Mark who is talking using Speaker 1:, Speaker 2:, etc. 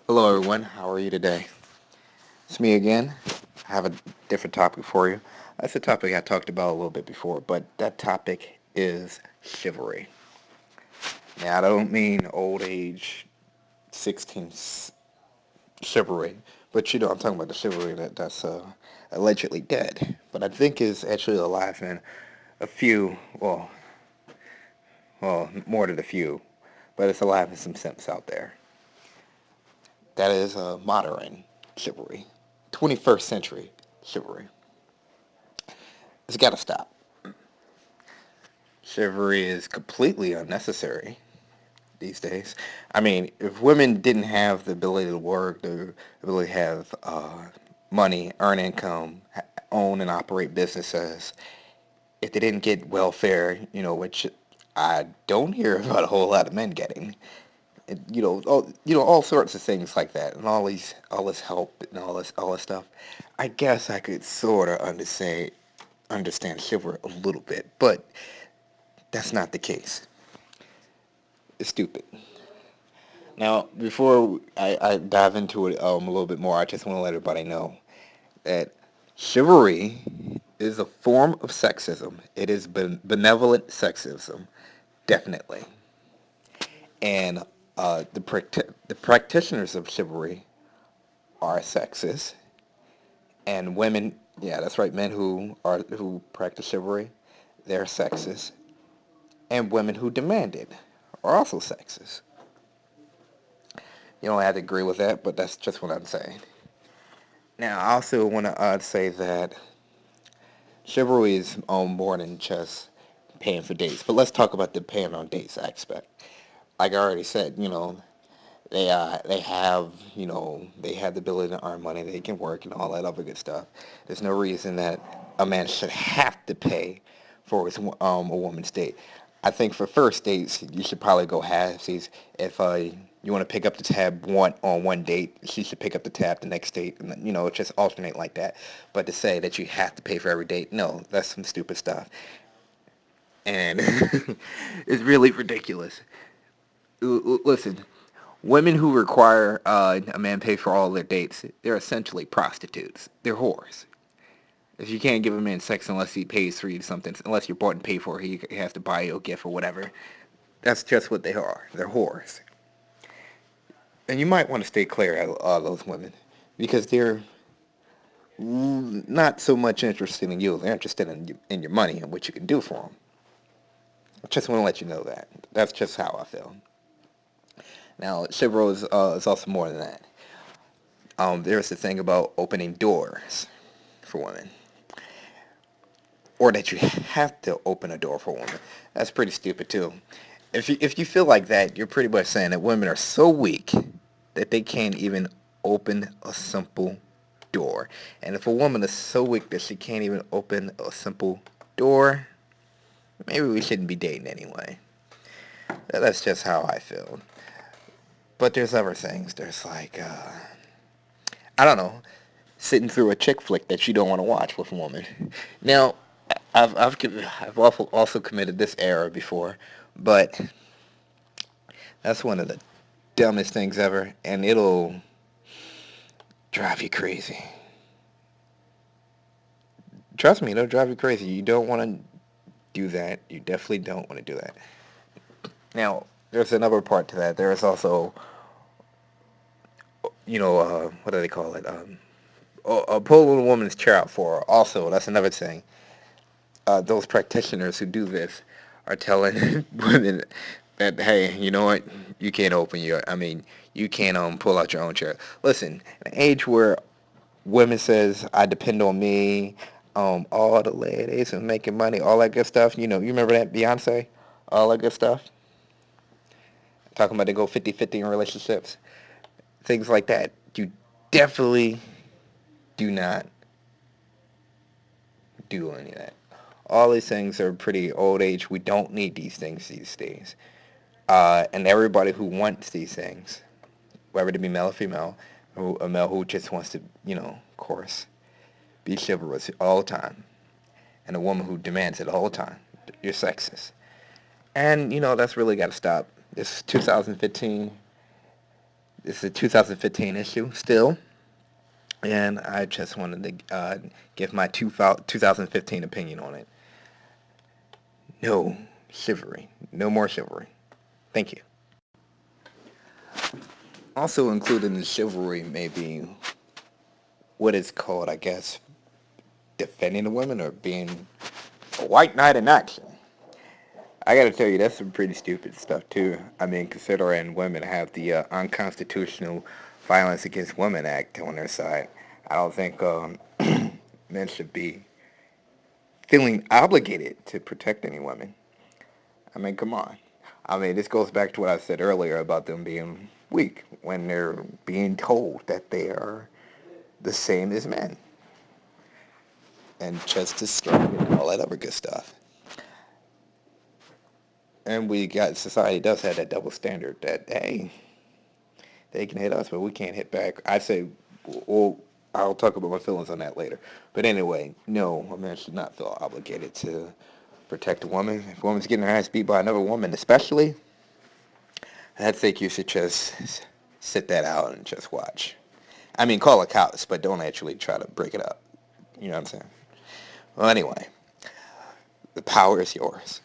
Speaker 1: Hello, everyone. How are you today? It's me again. I have a different topic for you. That's a topic I talked about a little bit before, but that topic is chivalry. Now, I don't mean old age 16 chivalry, but I'm talking about the chivalry that's allegedly dead, but I think is actually alive in a few, more than a few, but it's alive in some sense out there. That is modern chivalry, 21st century chivalry. It's got to stop. Chivalry is completely unnecessary these days. I mean, if women didn't have the ability to work, the ability to have money, earn income, own and operate businesses, if they didn't get welfare, which I don't hear about a whole lot of men getting, all sorts of things like that, and all this help and all this stuff. I guess I could sort of understand chivalry a little bit, but that's not the case. It's stupid. Now, before I dive into it a little bit more, I just want to let everybody know that chivalry is a form of sexism. It is benevolent sexism, definitely. And the practitioners of chivalry are sexist, and women, yeah, that's right, men who practice chivalry, they're sexist, and women who demand it are also sexist. You don't have to agree with that, but that's just what I'm saying. Now, I also want to say that chivalry is more than just paying for dates. But let's talk about the paying on dates aspect. Like I already said, they have the ability to earn money, they can work and all that other good stuff. There's no reason that a man should have to pay for his a woman's date. I think for first dates, you should probably go halvesies. If you want to pick up the tab one date, she should pick up the tab the next date, and just alternate like that. But to say that you have to pay for every date, no, that's some stupid stuff, and it's really ridiculous. Listen, women who require a man pay for all their dates, they're essentially prostitutes. They're whores. If you can't give a man sex unless he pays for you something, unless you're bought and paid for, he has to buy you a gift or whatever. That's just what they are. They're whores. And you might want to stay clear of those women because they're not so much interested in you. They're interested in your money and what you can do for them. I just want to let you know that. That's just how I feel. Now, chivalry is also more than that. There's the thing about opening doors for women, or that you have to open a door for a woman. That's pretty stupid too. If you feel like that, you're pretty much saying that women are so weak that they can't even open a simple door. And if a woman is so weak that she can't even open a simple door, maybe we shouldn't be dating anyway. That's just how I feel. But there's other things. There's like, I don't know, sitting through a chick flick that you don't want to watch with a woman. Now, I've also committed this error before, but that's one of the dumbest things ever, and it'll drive you crazy. Trust me, it'll drive you crazy. You don't want to do that. You definitely don't want to do that. Now, there's another part to that. There is also, what do they call it? Pulling a woman's chair out for her. Also, that's another thing. Those practitioners who do this are telling women that, hey, you know what? You can't you can't pull out your own chair. Listen, an age where women says, I depend on me, all the ladies and making money, all that good stuff. You remember that Beyonce? All that good stuff? Talking about they go 50-50 in relationships. Things like that. You definitely do not do any of that. All these things are pretty old age. We don't need these things these days. And everybody who wants these things, whether it be male or female, a male who just wants to, of course, be chivalrous all the time, and a woman who demands it all the time, you're sexist. And, that's really got to stop. It's 2015. This is a 2015 issue still, and I just wanted to give my 2015 opinion on it. No chivalry. No more chivalry. Thank you. Also included in chivalry may be what is called, I guess, defending a woman or being a white knight in action. I gotta tell you, that's some pretty stupid stuff too. I mean, considering women have the unconstitutional Violence Against Women Act on their side, I don't think men should be feeling obligated to protect any women. I mean, come on. I mean, this goes back to what I said earlier about them being weak when they're being told that they are the same as men and just as strong and all that other good stuff. And we got society does have that double standard that hey, they can hit us, but we can't hit back. I say, well, I'll talk about my feelings on that later. But anyway, no, a man should not feel obligated to protect a woman. If a woman's getting her ass beat by another woman, especially, I think you should just sit that out and just watch. I mean, call a couch, but don't actually try to break it up. You know what I'm saying? Well, anyway, the power is yours.